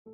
You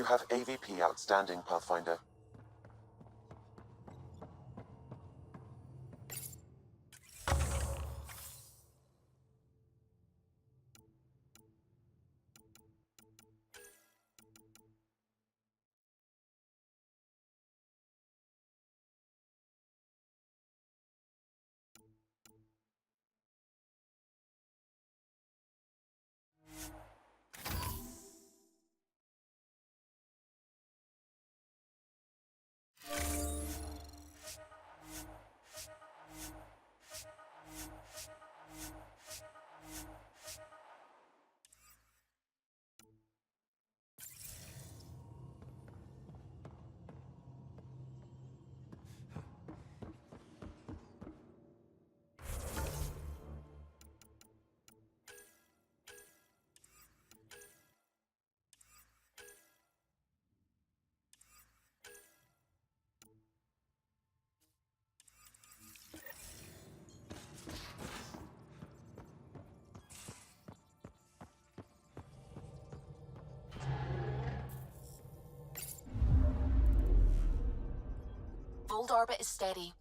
have AVP outstanding, Pathfinder. Old orbit is steady.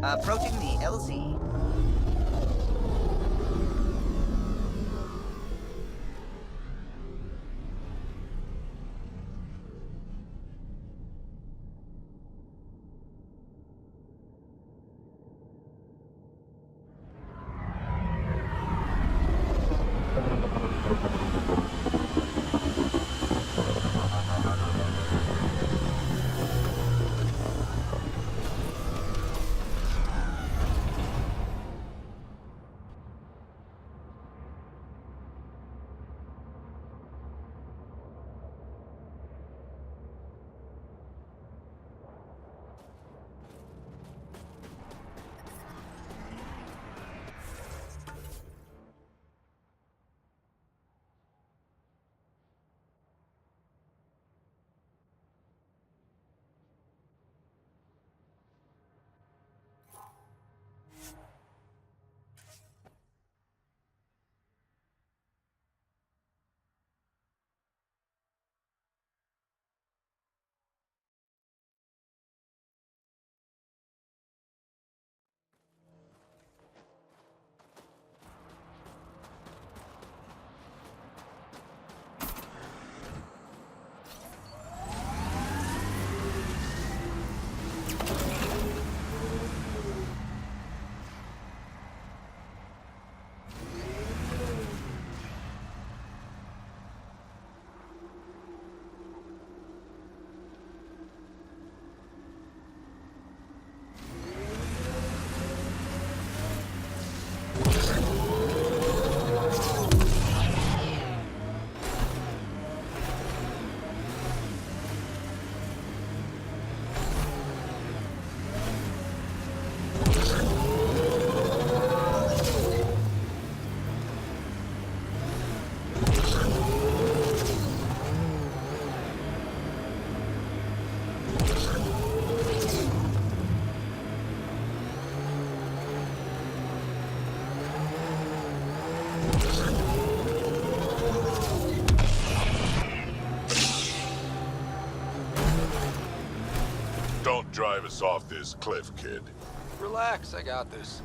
Approaching the LZ. us off this cliff, kid. Relax, I got this.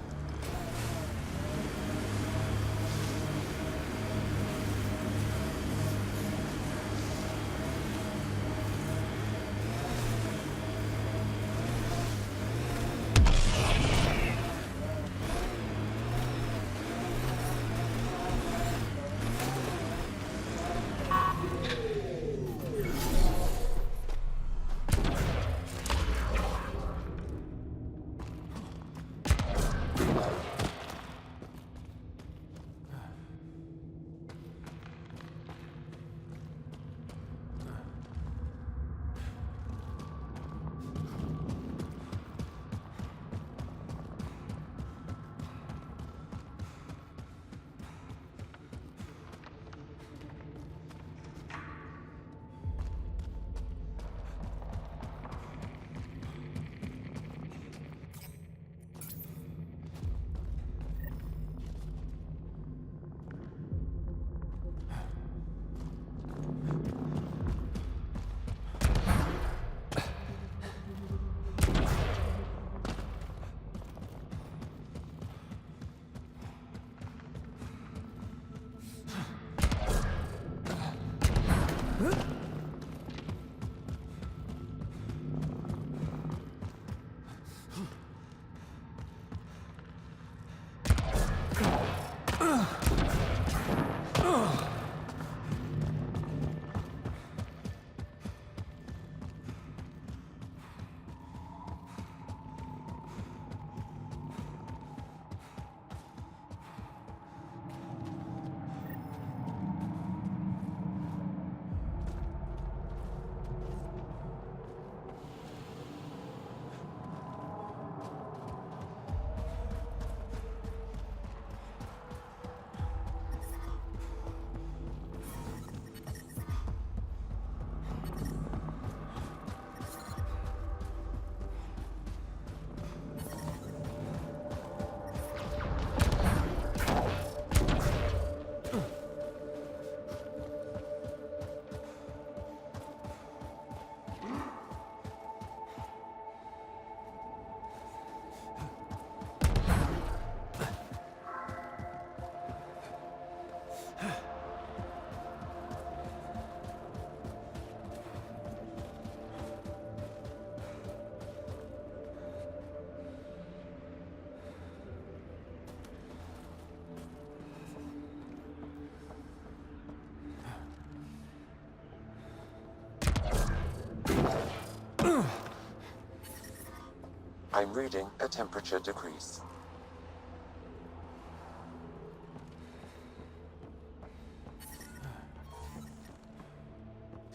I'm reading a temperature decrease.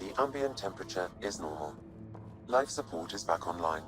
The ambient temperature is normal. Life support is back online.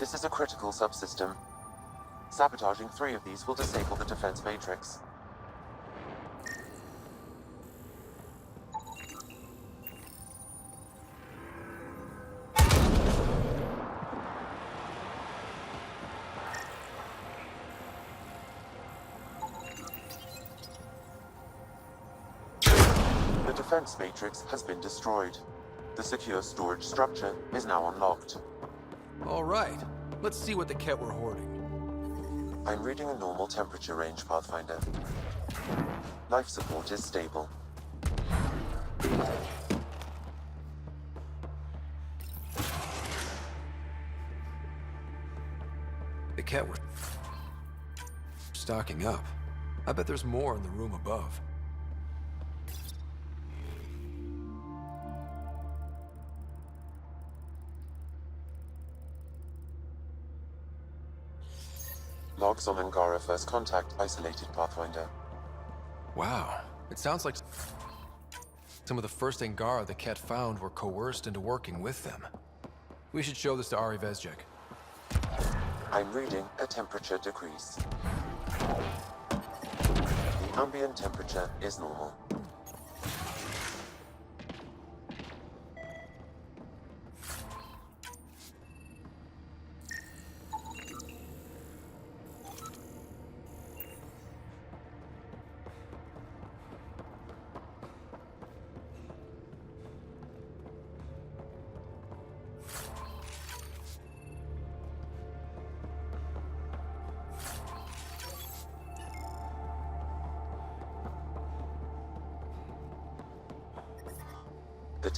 This is a critical subsystem. Sabotaging 3 of these will disable the defense matrix. The defense matrix has been destroyed. The secure storage structure is now unlocked. All right, let's see what the Ket were hoarding. I'm reading a normal temperature range, Pathfinder. Life support is stable. The Ket were stocking up. I bet there's more in the room above. Logs on Angara first contact isolated Pathfinder. Wow. It sounds like some of the first Angara the Ket found were coerced into working with them. We should show this to Ari Vezjek. I'm reading a temperature decrease. The ambient temperature is normal. The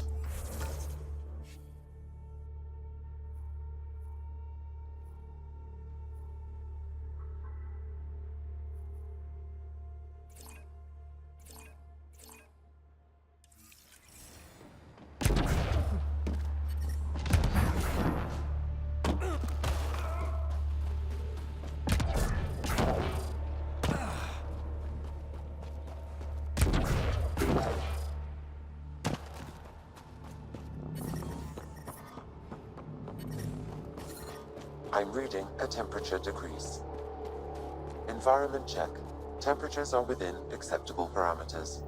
I'm reading a temperature decrease. Environment check. Temperatures are within acceptable parameters.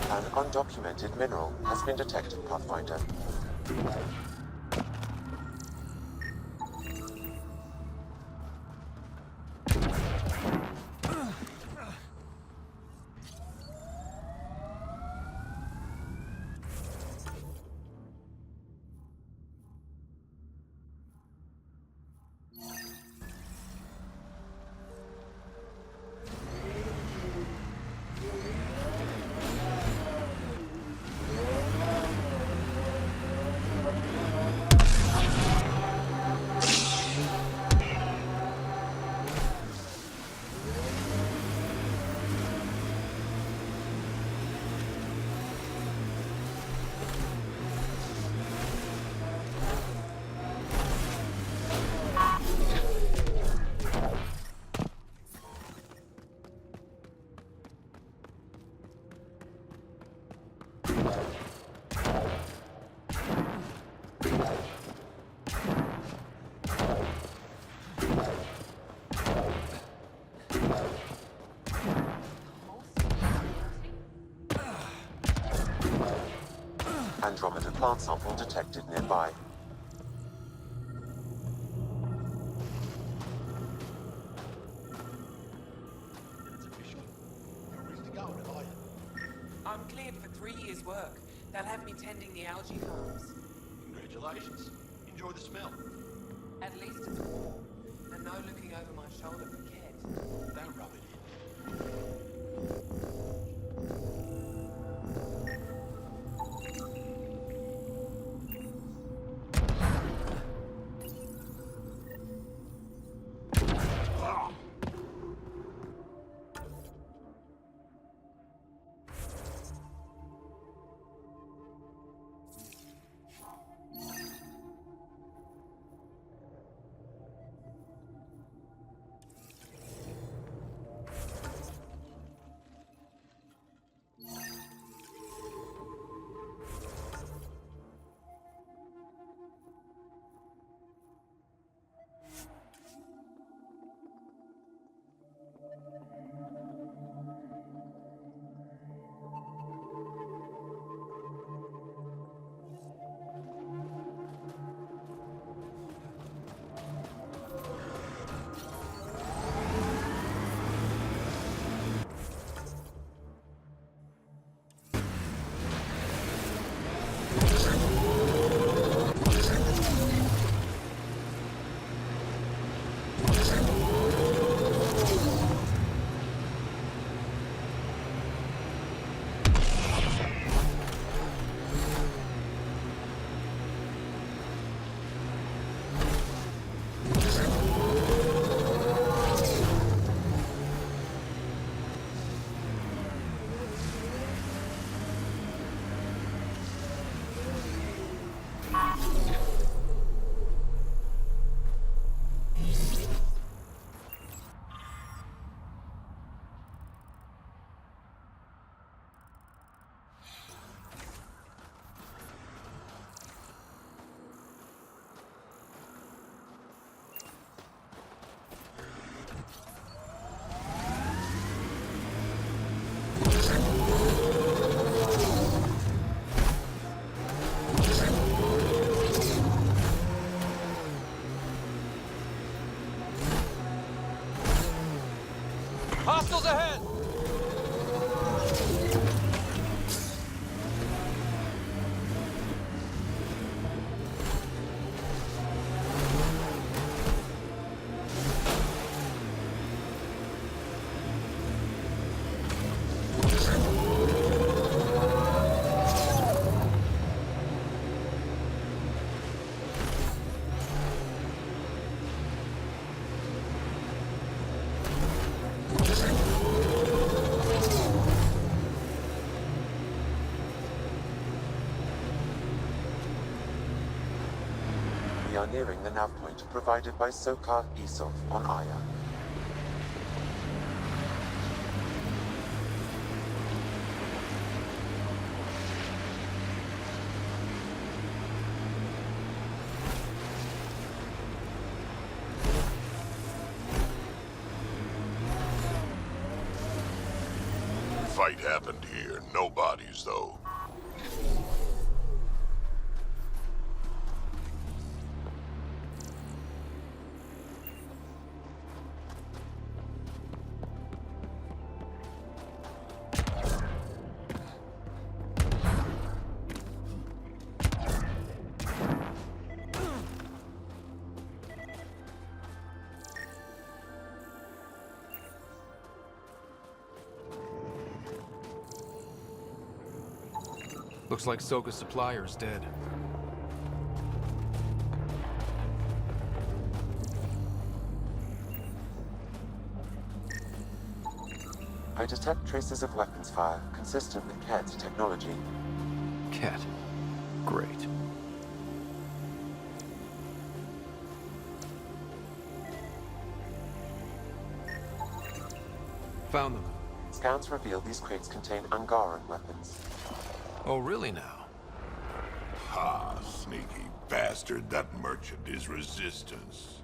An undocumented mineral has been detected, Pathfinder. Andromeda plant sample detected nearby. I'm cleared for 3 years' work. They'll have me tending the algae farms. Congratulations. Enjoy the smell. At least it's warm. And no looking over my shoulder for Ket. Don't rub it in. Hostiles ahead! We are nearing the nav point provided by Sokar Isov on Aya. Fight happened here. No bodies, though. Looks like Soka's supplier's dead. I detect traces of weapons fire consistent with Ket's technology. Ket. Great. Found them. Scans reveal these crates contain Angaran weapons. Oh, really now? Ha, sneaky bastard. That merchant is resistance.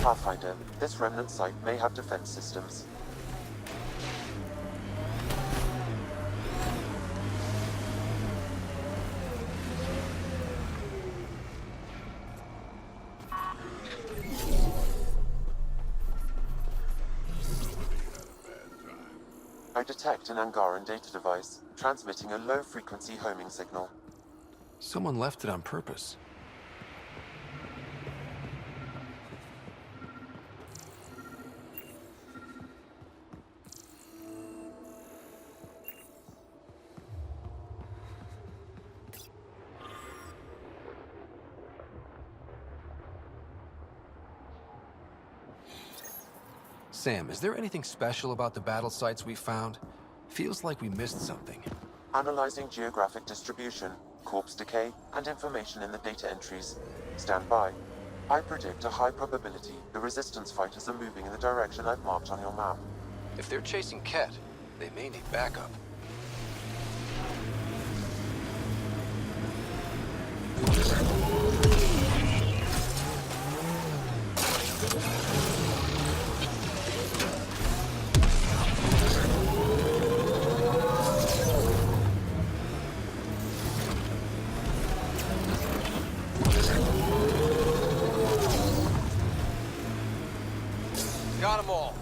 Pathfinder, this remnant site may have defense systems. I detect an Angaran data device, transmitting a low-frequency homing signal. Someone left it on purpose. Sam, is there anything special about the battle sites we found? Feels like we missed something. Analyzing geographic distribution, corpse decay, and information in the data entries. Stand by. I predict a high probability the resistance fighters are moving in the direction I've marked on your map. If they're chasing Ket, they may need backup. Got 'em all.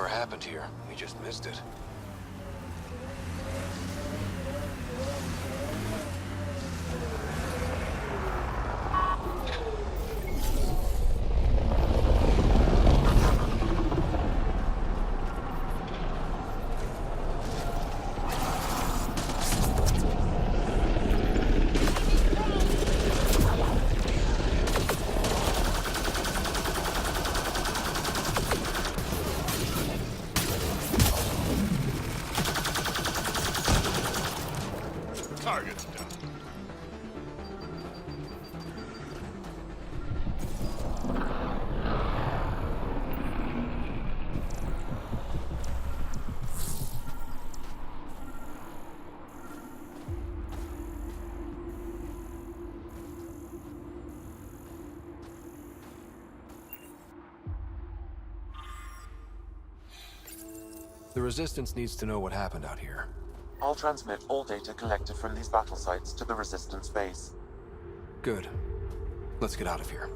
Happened here. We just missed it. Target's down. The Resistance needs to know what happened out here. I'll transmit all data collected from these battle sites to the Resistance base. Good. Let's get out of here.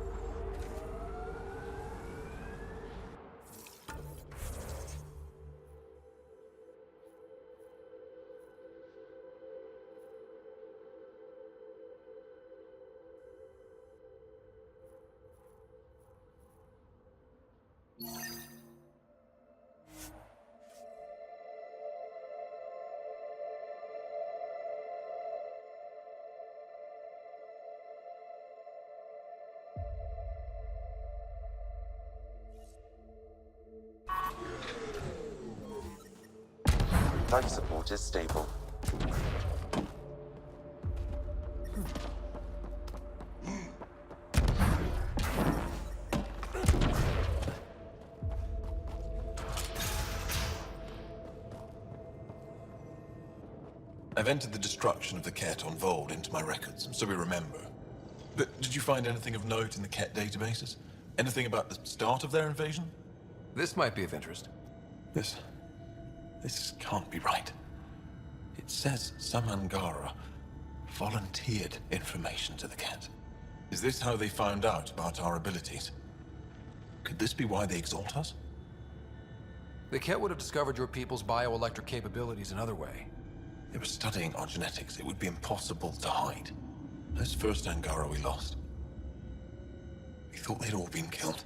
Life support is stable. I've entered the destruction of the Ket on Vold into my records, so we remember. But did you find anything of note in the Ket databases? Anything about the start of their invasion? This might be of interest. This can't be right. It says some Angara volunteered information to the Ket. Is this how they found out about our abilities? Could this be why they exalt us? The Ket would have discovered your people's bioelectric capabilities another way. They were studying our genetics. It would be impossible to hide. Those first Angara we lost, we thought they'd all been killed.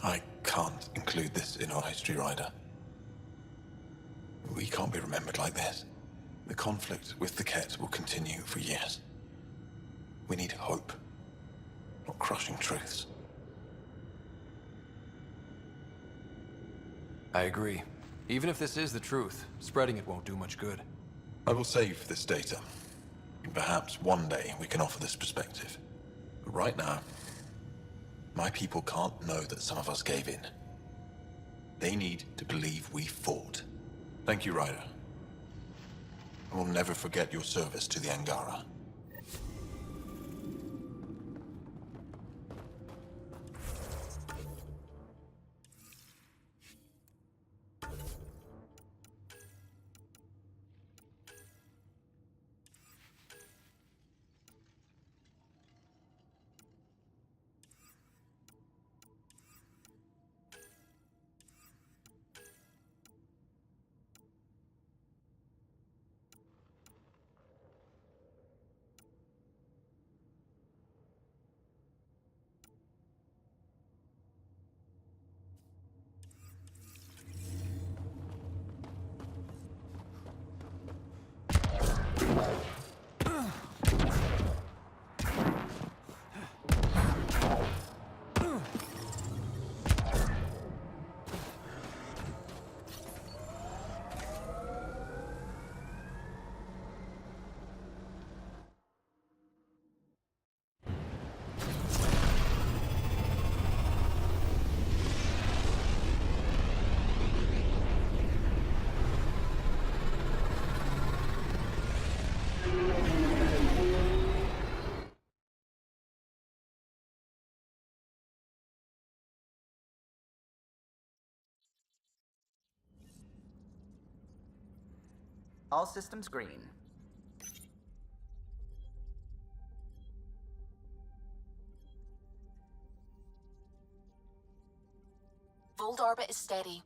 I can't include this in our history, Ryder. We can't be remembered like this. The conflict with the Ket will continue for years. We need hope, not crushing truths. I agree. Even if this is the truth, spreading it won't do much good. I will save this data. Perhaps one day we can offer this perspective. But right now, my people can't know that some of us gave in. They need to believe we fought. Thank you, Ryder. I will never forget your service to the Angara. All systems green. Vold orbit is steady.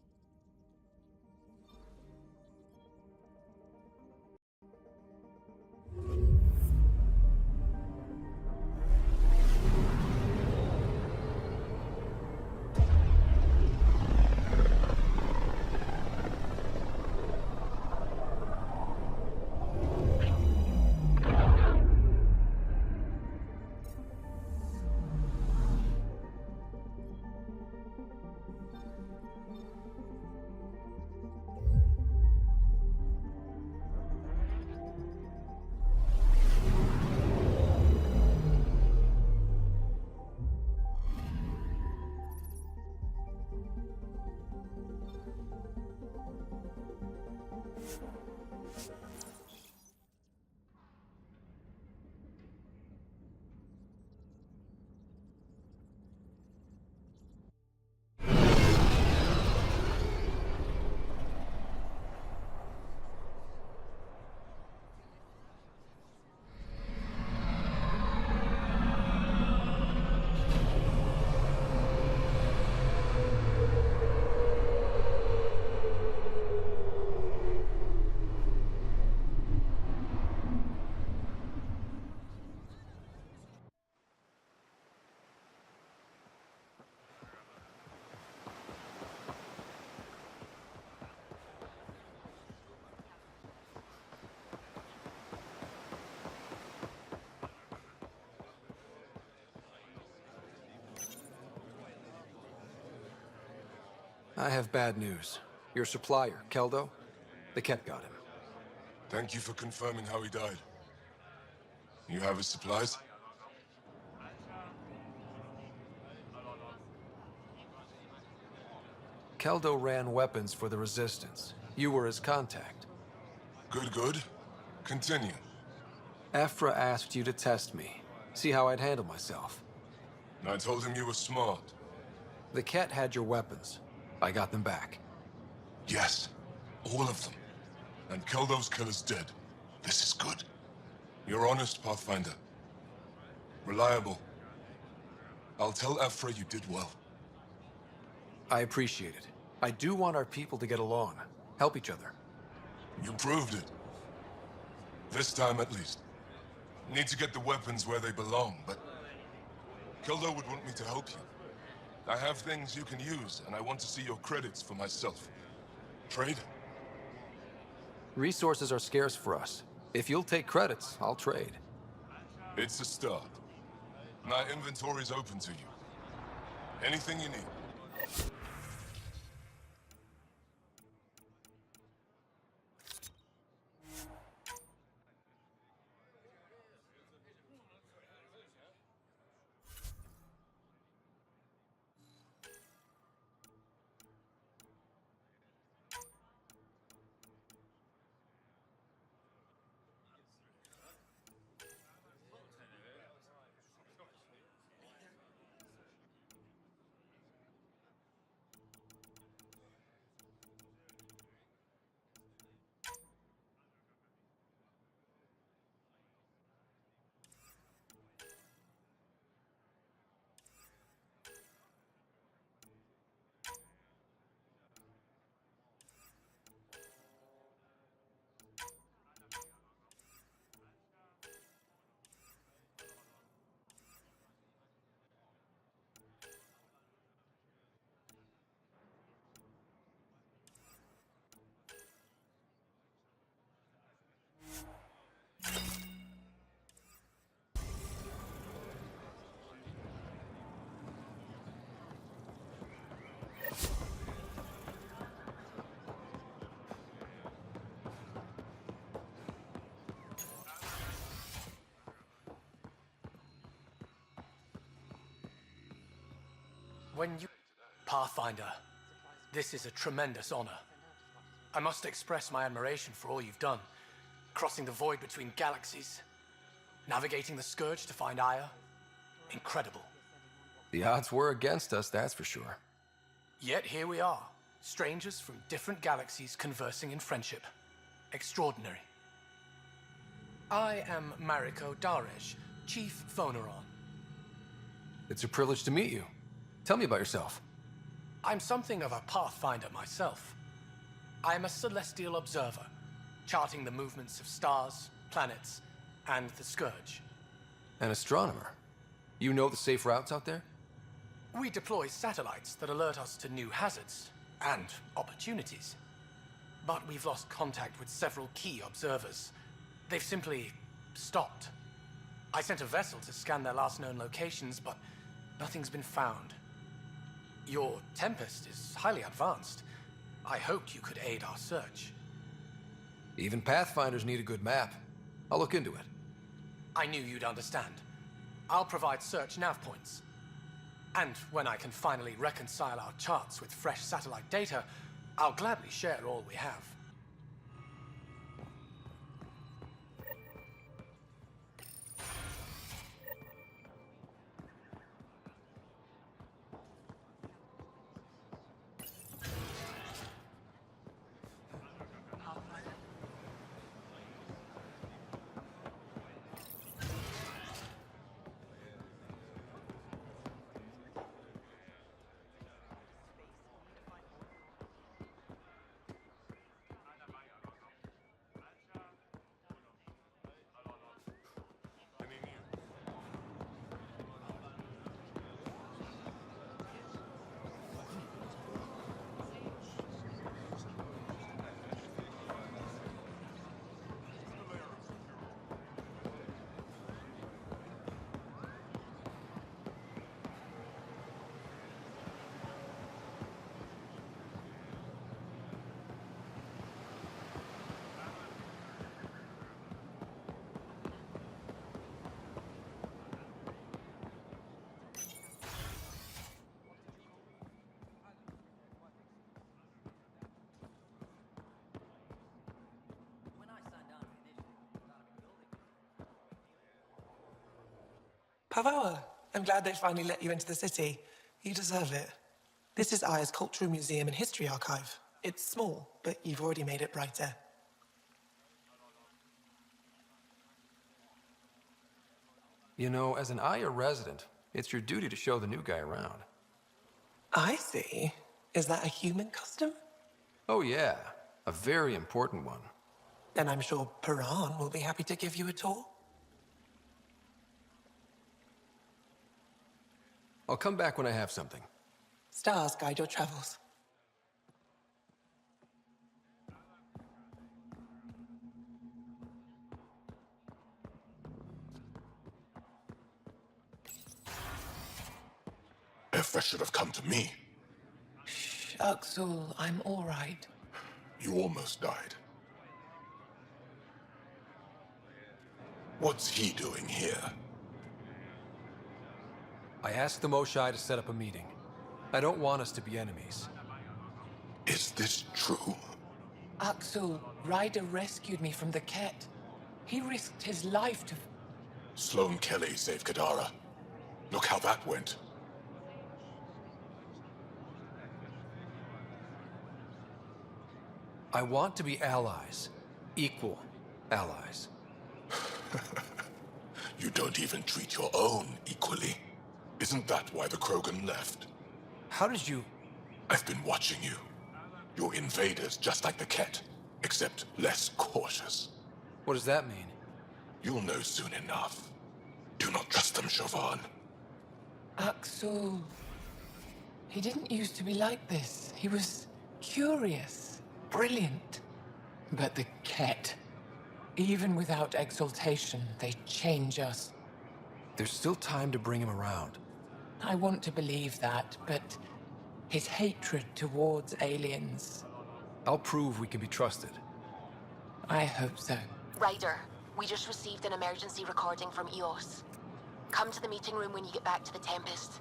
I have bad news. Your supplier, Keldo, the Ket got him. Thank you for confirming how he died. You have his supplies? Keldo ran weapons for the Resistance. You were his contact. Good, good. Continue. Afra asked you to test me, see how I'd handle myself. I told him you were smart. The Ket had your weapons. I got them back. Yes, all of them. And Keldo's killer's dead. This is good. You're honest, Pathfinder. Reliable. I'll tell Afra you did well. I appreciate it. I do want our people to get along, help each other. You proved it. This time at least. Need to get the weapons where they belong, but Keldo would want me to help you. I have things you can use, and I want to see your credits for myself. Trade? Resources are scarce for us. If you'll take credits, I'll trade. It's a start. My inventory's open to you. Anything you need. When you... Pathfinder, this is a tremendous honor. I must express my admiration for all you've done. Crossing the void between galaxies, navigating the Scourge to find Aya. Incredible. The odds were against us, that's for sure. Yet here we are, strangers from different galaxies conversing in friendship. Extraordinary. I am Mariko Daresh, Chief Phoneron. It's a privilege to meet you. Tell me about yourself. I'm something of a pathfinder myself. I am a celestial observer, charting the movements of stars, planets, and the Scourge. An astronomer. You know the safe routes out there? We deploy satellites that alert us to new hazards and opportunities. But we've lost contact with several key observers. They've simply stopped. I sent a vessel to scan their last known locations, but nothing's been found. Your Tempest is highly advanced. I hoped you could aid our search. Even Pathfinders need a good map. I'll look into it. I knew you'd understand. I'll provide search nav points. And when I can finally reconcile our charts with fresh satellite data, I'll gladly share all we have. Pavoa, I'm glad they finally let you into the city. You deserve it. This is Aya's Cultural Museum and History Archive. It's small, but you've already made it brighter. You know, as an Aya resident, it's your duty to show the new guy around. I see. Is that a human custom? Oh yeah, a very important one. Then I'm sure Paran will be happy to give you a tour. I'll come back when I have something. Stars guide your travels. If should have come to me. Shh, Uxul, I'm all right. You almost died. What's he doing here? I asked the Moshai to set up a meeting. I don't want us to be enemies. Is this true? Uxul, Ryder rescued me from the Ket. He risked his life to... Sloane Kelly saved Kadara. Look how that went. I want to be allies. Equal allies. You don't even treat your own equally. Isn't that why the Krogan left? How did you... I've been watching you. You're invaders just like the Ket, except less cautious. What does that mean? You'll know soon enough. Do not trust them, Chauvin. Uxul... He didn't used to be like this. He was curious, brilliant. But the Ket... Even without exaltation, they change us. There's still time to bring him around. I want to believe that, but his hatred towards aliens... I'll prove we can be trusted. I hope so. Ryder, we just received an emergency recording from EOS. Come to the meeting room when you get back to the Tempest.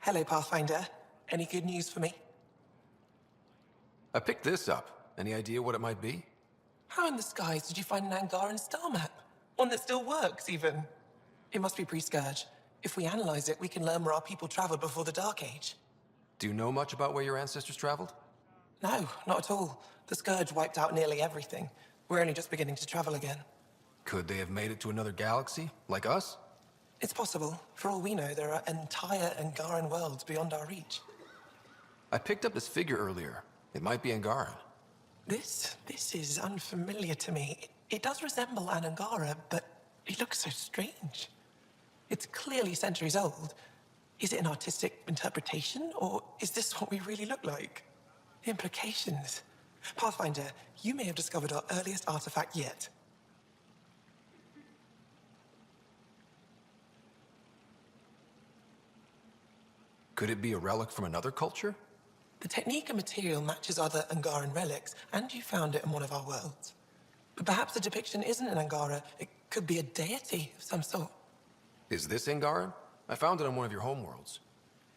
Hello, Pathfinder. Any good news for me? I picked this up. Any idea what it might be? How in the skies did you find an Angaran star map? One that still works, even. It must be pre-Scourge. If we analyze it, we can learn where our people traveled before the Dark Age. Do you know much about where your ancestors traveled? No, not at all. The Scourge wiped out nearly everything. We're only just beginning to travel again. Could they have made it to another galaxy, like us? It's possible. For all we know, there are entire Angaran worlds beyond our reach. I picked up this figure earlier. It might be Angaran. This is unfamiliar to me. It does resemble an Angara, but it looks so strange. It's clearly centuries old. Is it an artistic interpretation, or is this what we really look like? Implications. Pathfinder, you may have discovered our earliest artifact yet. Could it be a relic from another culture? The technique and material matches other Angaran relics, and you found it in one of our worlds. But perhaps the depiction isn't an Angara. It could be a deity of some sort. Is this Angaran? I found it on one of your homeworlds.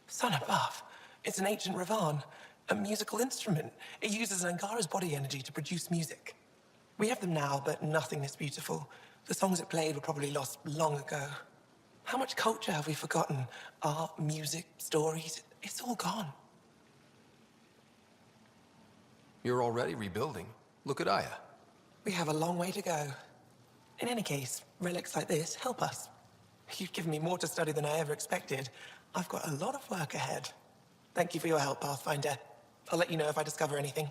Son above. It's an ancient Ravan, a musical instrument. It uses Angara's body energy to produce music. We have them now, but nothing this beautiful. The songs it played were probably lost long ago. How much culture have we forgotten? Art, music, stories, it's all gone. You're already rebuilding. Look at Aya. We have a long way to go. In any case, relics like this help us. You've given me more to study than I ever expected. I've got a lot of work ahead. Thank you for your help, Pathfinder. I'll let you know if I discover anything.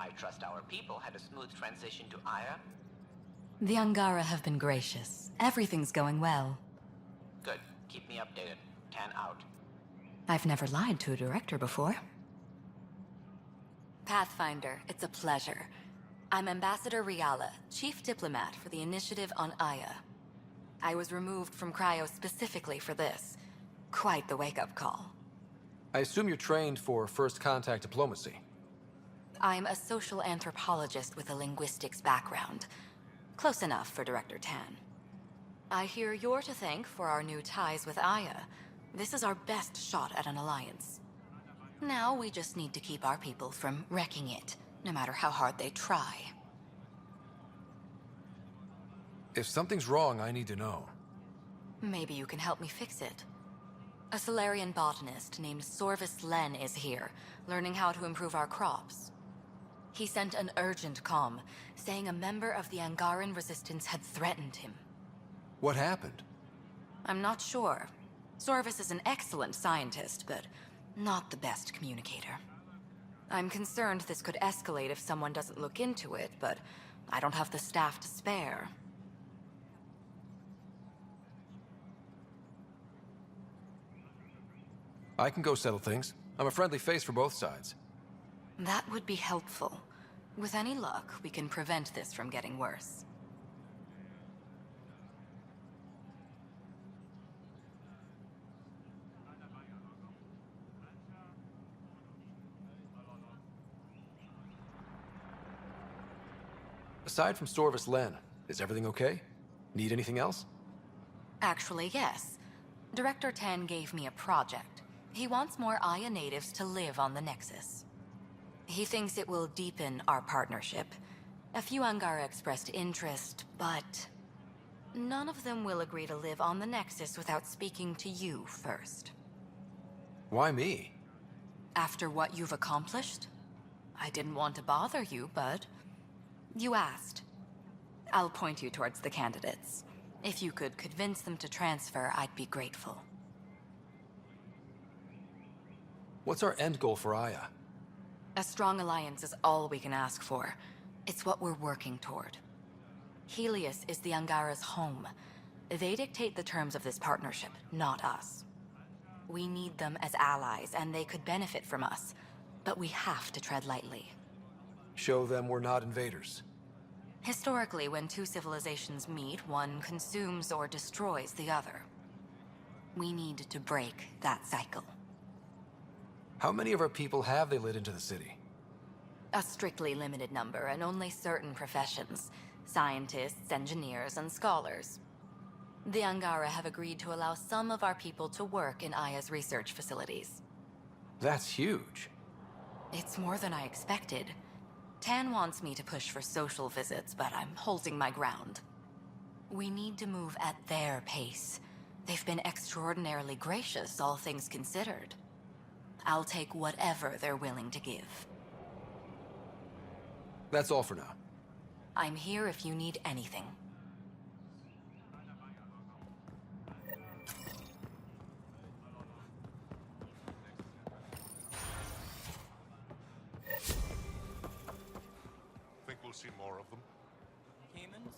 I trust our people had a smooth transition to Aya. The Angara have been gracious. Everything's going well. Good. Keep me updated. 10 out. I've never lied to a director before. Pathfinder, it's a pleasure. I'm Ambassador Riala, Chief Diplomat for the Initiative on Aya. I was removed from Cryo specifically for this. Quite the wake-up call. I assume you're trained for first contact diplomacy. I'm a social anthropologist with a linguistics background. Close enough for Director Tan. I hear you're to thank for our new ties with Aya. This is our best shot at an alliance. Now we just need to keep our people from wrecking it, no matter how hard they try. If something's wrong, I need to know. Maybe you can help me fix it. A Solarian botanist named Sorvis Len is here, learning how to improve our crops. He sent an urgent comm, saying a member of the Angaran resistance had threatened him. What happened? I'm not sure. Sorvis is an excellent scientist, but not the best communicator. I'm concerned this could escalate if someone doesn't look into it, but I don't have the staff to spare. I can go settle things. I'm a friendly face for both sides. That would be helpful. With any luck, we can prevent this from getting worse. Aside from Sorvis Len, is everything okay? Need anything else? Actually, yes. Director Tan gave me a project. He wants more Aya natives to live on the Nexus. He thinks it will deepen our partnership. A few Angara expressed interest, but none of them will agree to live on the Nexus without speaking to you first. Why me? After what you've accomplished? I didn't want to bother you, but you asked. I'll point you towards the candidates. If you could convince them to transfer, I'd be grateful. What's our end goal for Aya? A strong alliance is all we can ask for. It's what we're working toward. Helios is the Angara's home. They dictate the terms of this partnership, not us. We need them as allies, and they could benefit from us. But we have to tread lightly. Show them we're not invaders. Historically, when two civilizations meet, one consumes or destroys the other. We need to break that cycle. How many of our people have they let into the city? A strictly limited number, and only certain professions. Scientists, engineers, and scholars. The Angara have agreed to allow some of our people to work in Aya's research facilities. That's huge. It's more than I expected. Tan wants me to push for social visits, but I'm holding my ground. We need to move at their pace. They've been extraordinarily gracious, all things considered. I'll take whatever they're willing to give. That's all for now. I'm here if you need anything. Think we'll see more of them? Humans?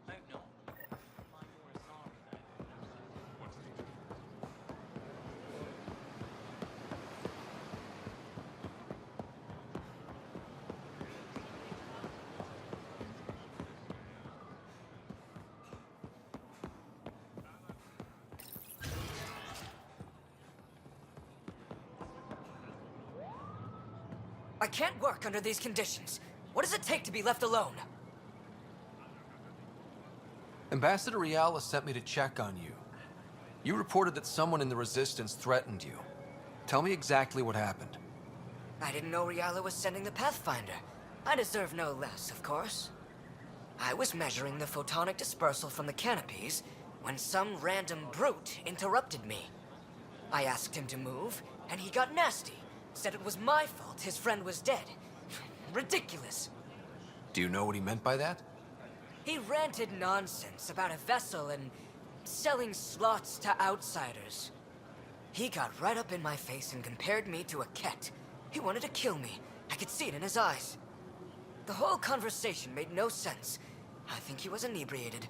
Hope not. I'm more sorry though. What's the I can't work under these conditions. What does it take to be left alone? Ambassador Riala sent me to check on you. You reported that someone in the Resistance threatened you. Tell me exactly what happened. I didn't know Riala was sending the Pathfinder. I deserve no less, of course. I was measuring the photonic dispersal from the canopies when some random brute interrupted me. I asked him to move, and he got nasty. Said it was my fault his friend was dead. Ridiculous. Do you know what he meant by that? He ranted nonsense about a vessel and selling slots to outsiders. He got right up in my face and compared me to a ket. He wanted to kill me. I could see it in his eyes. The whole conversation made no sense. I think he was inebriated.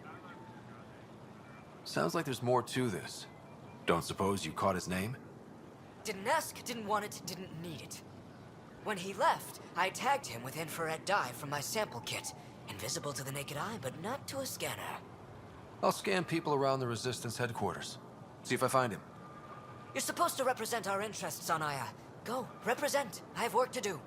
Sounds like there's more to this. Don't suppose you caught his name? Didn't ask, didn't want it, didn't need it. When he left, I tagged him with infrared dye from my sample kit. Invisible to the naked eye, but not to a scanner. I'll scan people around the Resistance headquarters. See if I find him. You're supposed to represent our interests on Aya. Go, represent. I have work to do.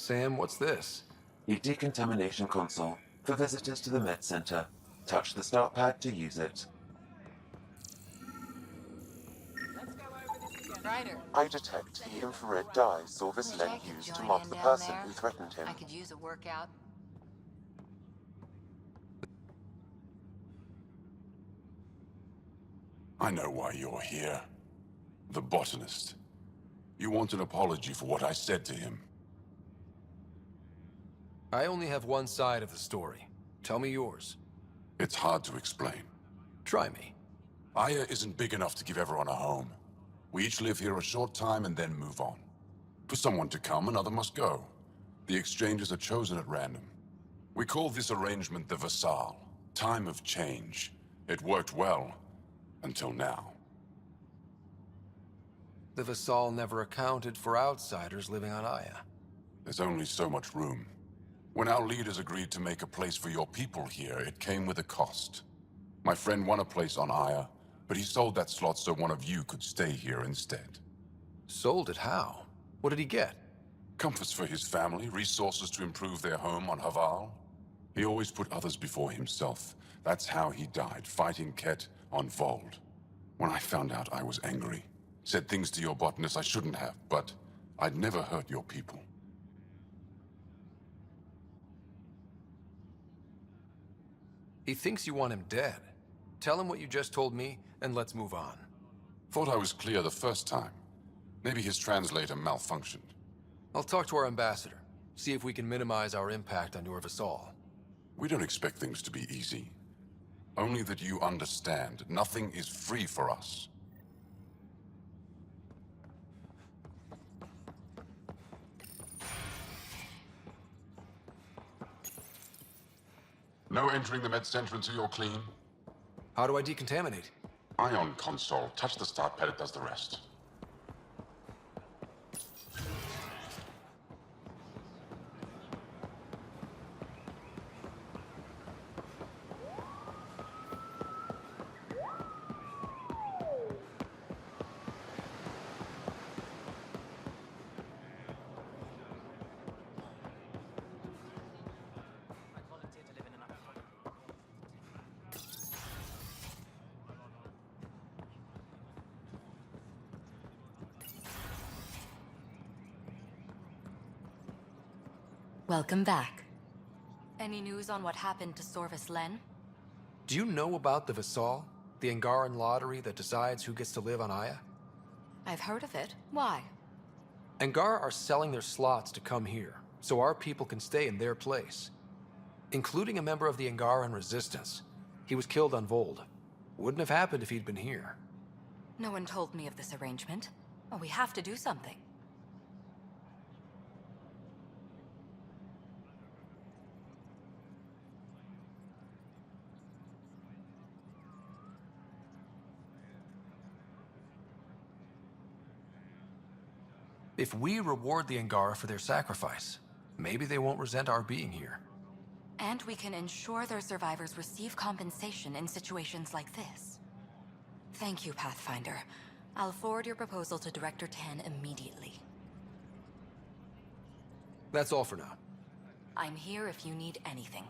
Sam, what's this? A decontamination console for visitors to the Med Center. Touch the start pad to use it. Ryder. I detect the infrared dye Sorvis Len used to mark the person who threatened him. I could use a workout. I know why you're here. The botanist. You want an apology for what I said to him. I only have one side of the story. Tell me yours. It's hard to explain. Try me. Aya isn't big enough to give everyone a home. We each live here a short time and then move on. For someone to come, another must go. The exchanges are chosen at random. We call this arrangement the Vassal. Time of change. It worked well. Until now. The Vassal never accounted for outsiders living on Aya. There's only so much room. When our leaders agreed to make a place for your people here, it came with a cost. My friend won a place on Aya, but he sold that slot so one of you could stay here instead. Sold it how? What did he get? Comforts for his family, resources to improve their home on Haval. He always put others before himself. That's how he died, fighting Ket on Vold. When I found out, I was angry. Said things to your botanist I shouldn't have, but I'd never hurt your people. He thinks you want him dead. Tell him what you just told me, and let's move on. Thought I was clear the first time. Maybe his translator malfunctioned. I'll talk to our ambassador. See if we can minimize our impact on your Vassal. We don't expect things to be easy. Only that you understand, nothing is free for us. No entering the med center until you're clean. How do I decontaminate? Ion console. Touch the start pad, it does the rest. Welcome back. Any news on what happened to Sorvis Len? Do you know about the Vassal? The Angaran lottery that decides who gets to live on Aya? I've heard of it. Why? Angara are selling their slots to come here, so our people can stay in their place. Including a member of the Angaran resistance. He was killed on Vold. Wouldn't have happened if he'd been here. No one told me of this arrangement. Well, we have to do something. If we reward the Angara for their sacrifice, maybe they won't resent our being here. And we can ensure their survivors receive compensation in situations like this. Thank you, Pathfinder. I'll forward your proposal to Director Tan immediately. That's all for now. I'm here if you need anything.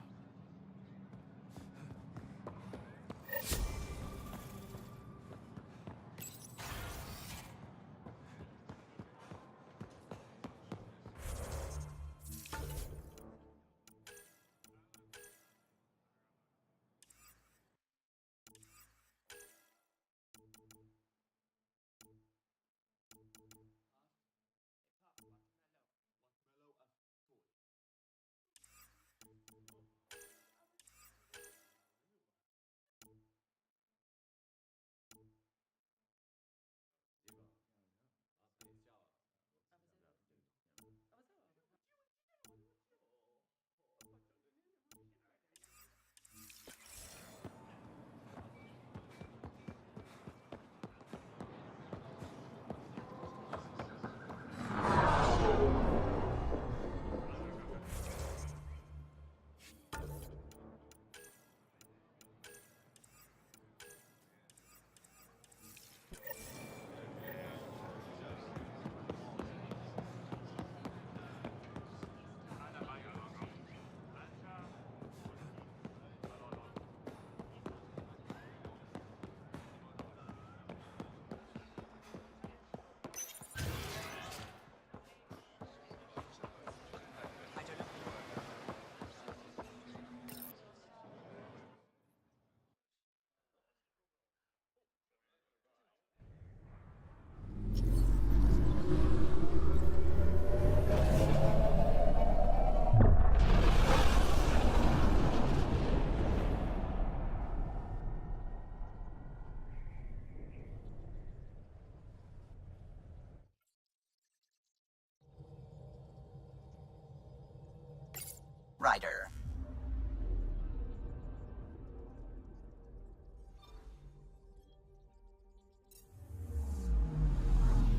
Ryder.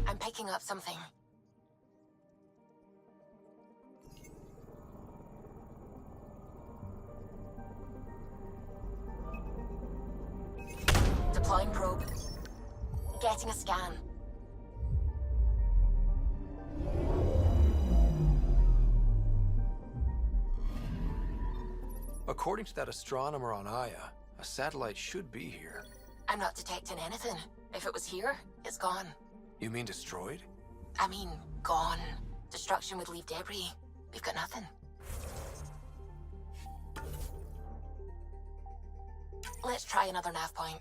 I'm picking up something. Deploying probe. Getting a scan. According to that astronomer on Aya, a satellite should be here. I'm not detecting anything. If it was here, it's gone. You mean destroyed? I mean, gone. Destruction would leave debris. We've got nothing. Let's try another nav point.